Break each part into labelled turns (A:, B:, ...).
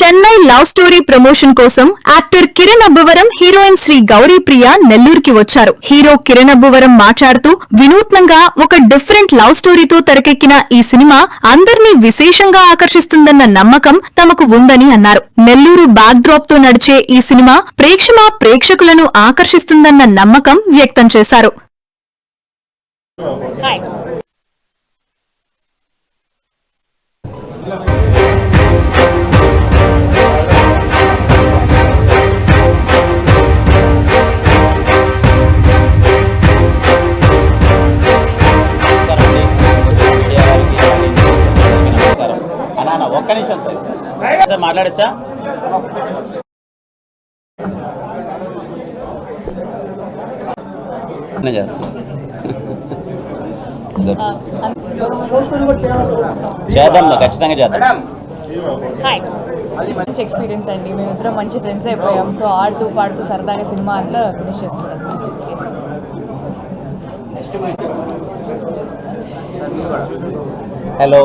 A: Chennai love story promotion కోసం actor Kiran Abbavaram heroine Shri Gauri ప్రియ నెల్లూరుకి వచ్చారు. హీరో కిరణ్ అబ్బవరం మాట్లాడుతూ వినూత్నంగా ఒక డిఫరెంట్ లవ్ స్టోరీతో తెరకెక్కిన ఈ సినిమా అందర్నీ విశేషంగా ఆకర్షిస్తుందన్న నమ్మకం తమకు ఉందని అన్నారు. నెల్లూరు బ్యాక్ డ్రాప్ తో నడిచే ఈ సినిమా ప్రేక్షకులను ఆకర్షిస్తుందన్న నమ్మకం వ్యక్తం చేశారు.
B: ఒక్క నిమిషం సార్ మాట్లాడచ్చా? చేద్దాం, ఖచ్చితంగా చేద్దాం.
C: మంచి ఎక్స్పీరియన్స్ అండి. మేమిద్దరం మంచి ఫ్రెండ్స్ అయిపోయాం. సో ఆడుతూ పాడుతూ సరదాగా సినిమా అంతా ఫినిష్ చేసుకున్నాం.
B: హలో,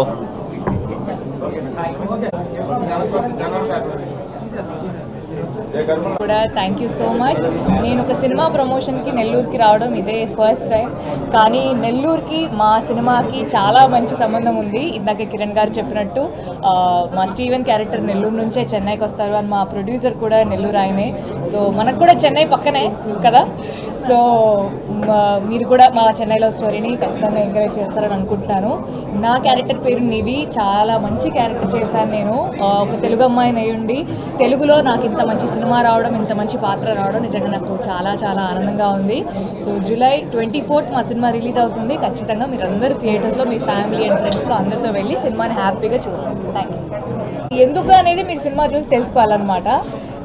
C: కూడా థ్యాంక్ యూ సో మచ్. నేను ఒక సినిమా ప్రమోషన్కి నెల్లూరుకి రావడం ఇదే ఫస్ట్ టైం. కానీ నెల్లూరుకి మా సినిమాకి చాలా మంచి సంబంధం ఉంది. ఇందాక కిరణ్ గారు చెప్పినట్టు మా స్టీవెన్ క్యారెక్టర్ నెల్లూరు నుంచే చెన్నైకి వస్తారు అని మా ప్రొడ్యూసర్ కూడా నెల్లూరు ఆయనే. సో మనకు కూడా చెన్నై పక్కనే కదా. సో మీరు కూడా మా చెన్నైలో స్టోరీని ఖచ్చితంగా ఎంకరేజ్ చేస్తారని అనుకుంటున్నాను. నా క్యారెక్టర్ పేరు నివి. చాలా మంచి క్యారెక్టర్ చేశాను నేను. ఒక తెలుగు అమ్మాయిని అయ్యుండి తెలుగులో నాకు ఇంత మంచి సినిమా రావడం, ఇంత మంచి పాత్ర రావడం నిజంగా నాకు చాలా చాలా ఆనందంగా ఉంది. సో జూలై 24th మా సినిమా రిలీజ్ అవుతుంది. ఖచ్చితంగా మీరు అందరూ థియేటర్స్లో మీ ఫ్యామిలీ అండ్ ఫ్రెండ్స్తో అందరితో వెళ్ళి సినిమాని హ్యాపీగా చూడండి. Thank you. ఎందుకు అనేది మీరు సినిమా చూసి తెలుసుకోవాలన్నమాట.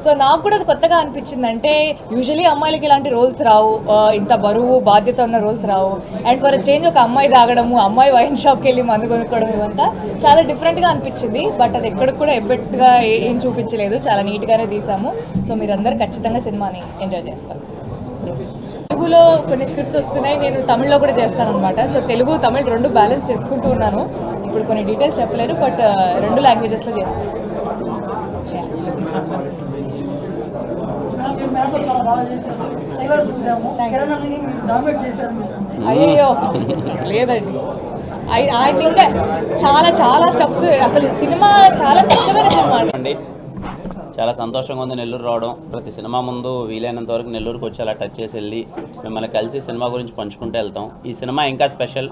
C: సో నాకు కూడా అది కొత్తగా అనిపించింది. అంటే యూజువలీ అమ్మాయిలకి ఇలాంటి రోల్స్ రావు, ఇంత బరువు బాధ్యత ఉన్న రోల్స్ రావు. అండ్ ఫర్ చేంజ్ ఒక అమ్మాయి తాగడము, అమ్మాయి వైన్ షాప్కి వెళ్ళి మందు కొనుక్కోవడం, ఇవంతా చాలా డిఫరెంట్గా అనిపించింది. బట్ అది ఎక్కడికి కూడా ఎబ్బెట్టుగా ఏం చూపించలేదు, చాలా నీట్గానే తీసాము. సో మీరందరూ ఖచ్చితంగా సినిమాని ఎంజాయ్ చేస్తారు. తెలుగులో కొన్ని స్క్రిప్ట్స్ వస్తున్నాయి, నేను తమిళ్లో కూడా చేస్తాను అనమాట. సో తెలుగు తమిళ్ రెండు బ్యాలెన్స్ చేసుకుంటూ ఉన్నాను. ఇప్పుడు కొన్ని డీటెయిల్స్ చెప్పలేరు, బట్ రెండు లాంగ్వేజెస్లో చేస్తాను. అయ్యో లేదండి, ఆయన ఇంకా చాలా చాలా స్టెప్స్. అసలు సినిమా చాలా కష్టమైన సినిమా
B: అండి. చాలా సంతోషంగా ఉంది నెల్లూరు రావడం. ప్రతి సినిమా ముందు వీలైనంత వరకు నెల్లూరుకి వచ్చి అలా టచ్ చేసి వెళ్ళి మిమ్మల్ని కలిసి సినిమా గురించి పంచుకుంటూ వెళ్తాం. ఈ సినిమా ఇంకా స్పెషల్,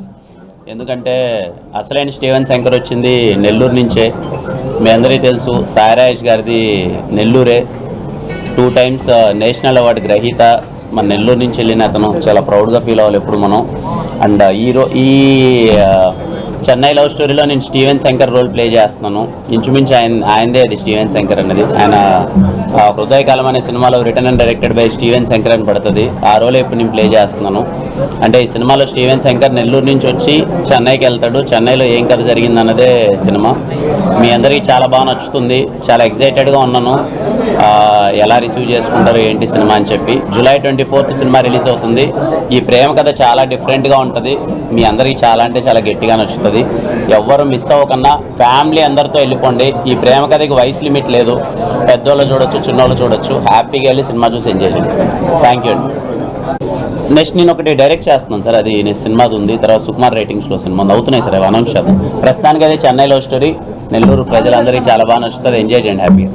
B: ఎందుకంటే అసలైన స్టీవెన్ శంకర్ వచ్చింది నెల్లూరు నుంచే. మీ అందరికీ తెలుసు, సాయిరాజ్ గారిది నెల్లూరే. 2 times నేషనల్ అవార్డు గ్రహీత మన నెల్లూరు నుంచి వెళ్ళిన అతను. చాలా ప్రౌడ్గా ఫీల్ అవ్వాలి ఎప్పుడు మనం. అండ్ ఈ చెన్నై లవ్ స్టోరీలో నేను స్టీవెన్ శంకర్ రోల్ ప్లే చేస్తున్నాను. ఇంచుమించు ఆయనదే అది స్టీవెన్ శంకర్ అనేది. ఆయన హృదయకాలం అనే సినిమాలో return and directed by Steven Shankar అని పడుతుంది. ఆ రోల్ ఇప్పుడు నేను ప్లే చేస్తున్నాను. అంటే ఈ సినిమాలో స్టీవెన్ శంకర్ నెల్లూరు నుంచి వచ్చి చెన్నైకి వెళ్తాడు. చెన్నైలో ఏం కథ జరిగిందన్నదే సినిమా. మీ అందరికీ చాలా బాగా నచ్చుతుంది. చాలా ఎక్సైటెడ్గా ఉన్నాను ఎలా రిసీవ్ చేసుకుంటారు ఏంటి సినిమా అని చెప్పి. జూలై 24th సినిమా రిలీజ్ అవుతుంది. ఈ ప్రేమ కథ చాలా డిఫరెంట్గా ఉంటుంది. మీ అందరికీ చాలా అంటే చాలా గట్టిగా నచ్చుతుంది. ఎవ్వరు మిస్ అవ్వకుండా ఫ్యామిలీ అందరితో వెళ్ళిపోండి. ఈ ప్రేమ కథకి వయసు లిమిట్ లేదు, పెద్దోళ్ళు చూడొచ్చు, చిన్నోళ్ళు చూడొచ్చు. హ్యాపీగా వెళ్ళి సినిమా చూసి ఎంజాయ్ చేయండి. థ్యాంక్ యూ అండి. నెక్స్ట్ నేను ఒకటి డైరెక్ట్ చేస్తున్నాను సార్, అది నేను సినిమాది ఉంది. తర్వాత సుకుమార్ రైటింగ్స్లో సినిమా అవుతున్నాయి సార్, అవి అనౌన్స్ చేద్దాం. ప్రస్తుతానికి అదే చెన్నై లవ్ స్టోరీ. నెల్లూరు ప్రజలందరికీ చాలా బాగా నచ్చుతుంది. ఎంజాయ్ చేయండి హ్యాపీగా.